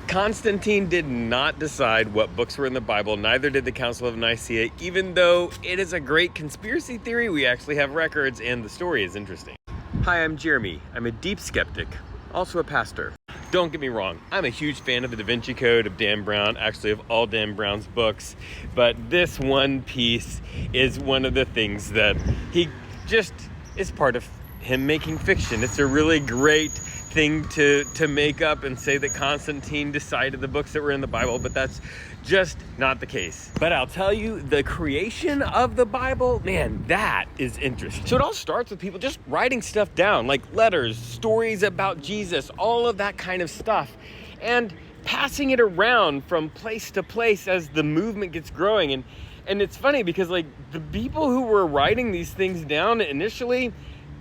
Constantine did not decide what books were in the Bible, neither did the Council of Nicaea, even though it is a great conspiracy theory. We actually have records and the story is interesting. Hi, I'm Jeremy. I'm a deep skeptic, also a pastor. Don't get me wrong, I'm a huge fan of the Da Vinci Code, of Dan Brown, actually of all Dan Brown's books, but this one piece is one of the things that he just is part of him making fiction. It's a really great thing to make up and say that Constantine decided the books that were in the Bible, but that's just not the case. But I'll tell you, the creation of the Bible, man, that is interesting. So it all starts with people just writing stuff down, like letters, stories about Jesus, all of that kind of stuff, and passing it around from place to place as the movement gets growing. And it's funny because like the people who were writing these things down initially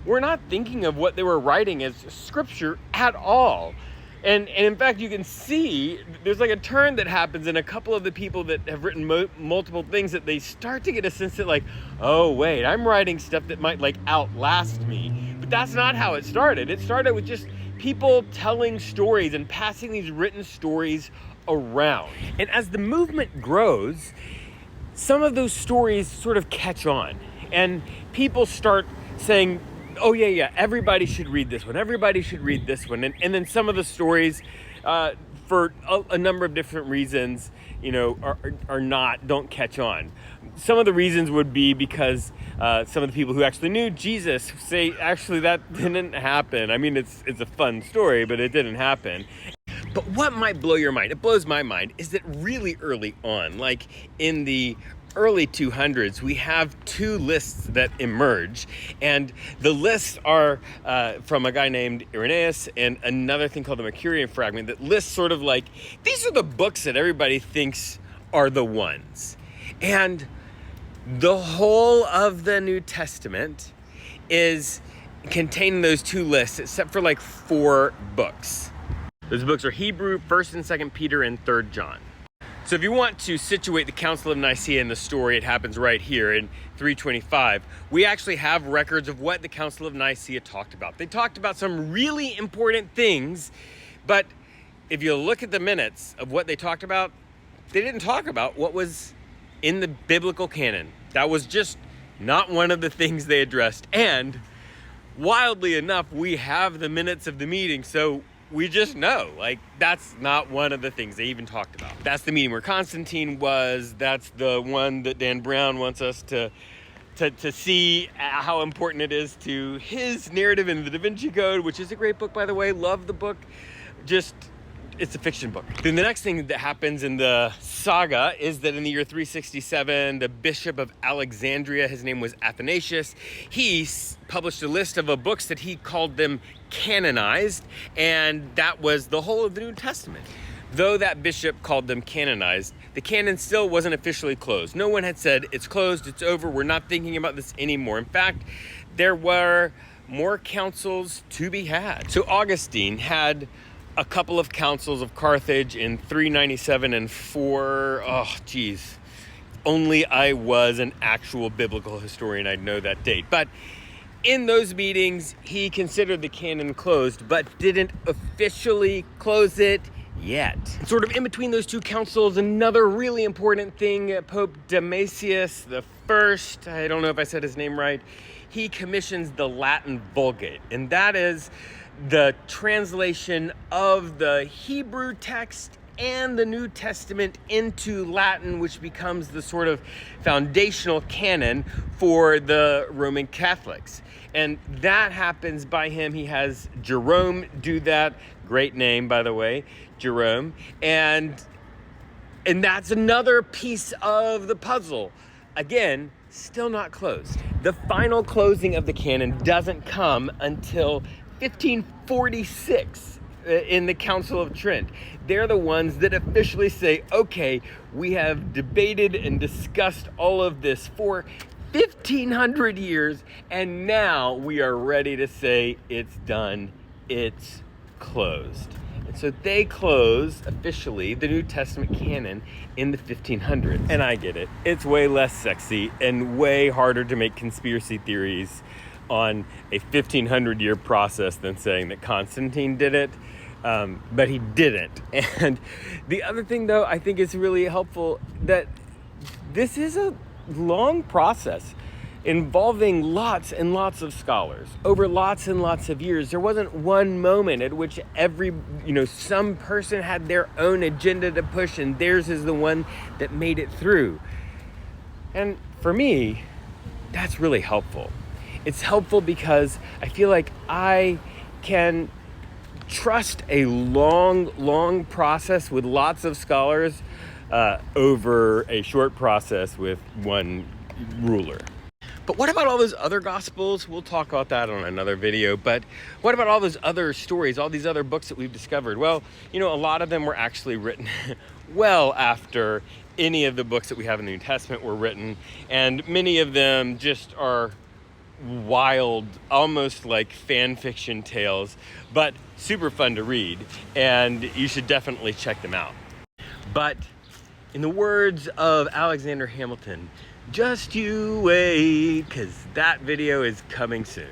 were not thinking of what they were writing as scripture at all. And in fact, you can see there's like a turn that happens in a couple of the people that have written multiple things, that they start to get a sense that like, oh wait, I'm writing stuff that might like outlast me. But that's not how it started. It started with just people telling stories and passing these written stories around. And as the movement grows, some of those stories sort of catch on and people start saying, oh yeah, everybody should read this one. Everybody should read this one. And then some of the stories, for a number of different reasons, don't catch on. Some of the reasons would be because some of the people who actually knew Jesus say, actually, that didn't happen. I mean, it's a fun story, but it didn't happen. But what might blow your mind, it blows my mind, is that really early on, like in the early 200s, we have two lists that emerge, and the lists are from a guy named Irenaeus and another thing called the Mercurian fragment that lists sort of like, these are the books that everybody thinks are the ones. And the whole of the New Testament is contained in those two lists, except for like 4 books. Those books are Hebrew, 1st and 2nd Peter, and 3rd John. So if you want to situate the Council of Nicaea in the story, it happens right here in 325. We actually have records of what the Council of Nicaea talked about. They talked about some really important things, but if you look at the minutes of what they talked about, they didn't talk about what was in the biblical canon. That was just not one of the things they addressed. And wildly enough, we have the minutes of the meeting, so we just know, like, that's not one of the things they even talked about. That's the meeting where Constantine was. That's the one that Dan Brown wants us to see how important it is to his narrative in the Da Vinci Code, which is a great book, by the way. Love the book. It's a fiction book. Then the next thing that happens in the saga is that in the year 367, the Bishop of Alexandria, his name was Athanasius, he published a list of books that he called them canonized, and that was the whole of the New Testament. Though that bishop called them canonized, the canon still wasn't officially closed. No one had said, it's closed, it's over, we're not thinking about this anymore. In fact, there were more councils to be had. So Augustine had a couple of councils of Carthage in 397 and 4. Only I was an actual biblical historian, I'd know that date. But in those meetings, he considered the canon closed, but didn't officially close it yet. Sort of in between those two councils, another really important thing, Pope Damasius I, I don't know if I said his name right, he commissions the Latin Vulgate, and that is the translation of the Hebrew text and the New Testament into Latin, which becomes the sort of foundational canon for the Roman Catholics. And that happens by him. He has Jerome do that. Great name, by the way, Jerome. And that's another piece of the puzzle. Again, still not closed. The final closing of the canon doesn't come until 1546 in the Council of Trent. They're the ones that officially say, okay, we have debated and discussed all of this for 1,500 years, and now we are ready to say it's done, it's closed. And so they close officially the New Testament canon in the 1500s. And I get it. It's way less sexy and way harder to make conspiracy theories on a 1,500-year process than saying that Constantine did it. but he didn't. And the other thing, though, I think is really helpful, that this is a long process involving lots and lots of scholars over lots and lots of years. There wasn't one moment at which some person had their own agenda to push and theirs is the one that made it through. And for me, that's really helpful. It's helpful because I feel like I can trust a long process with lots of scholars over a short process with one ruler. But what about all those other gospels? We'll talk about that on another video. But what about all those other stories, all these other books that we've discovered? Well, a lot of them were actually written well after any of the books that we have in the New Testament were written. And many of them just are wild, almost like fan fiction tales, but super fun to read. And you should definitely check them out. But in the words of Alexander Hamilton, just you wait, because that video is coming soon.